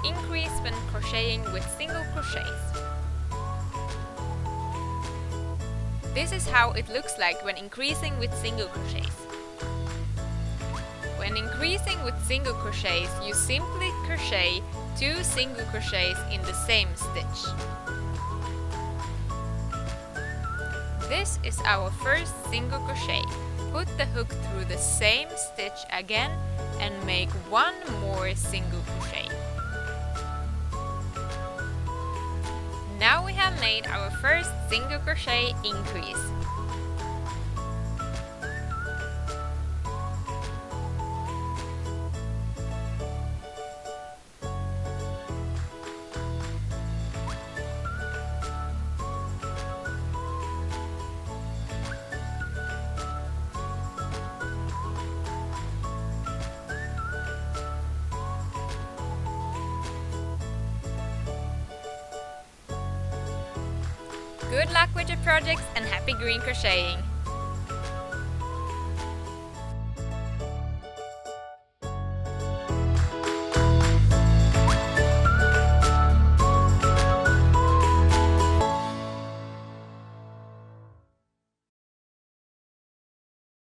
increase when crocheting with single crochets. This is how it looks like when increasing with single crochets. When increasing with single crochets, you simply crochet 2 single crochets in the same stitch. This is our first single crochet. Put the hook through the same stitch again and make 1 more single crochet. Now we have made our first single crochet increase. Good luck with your projects and happy green crocheting!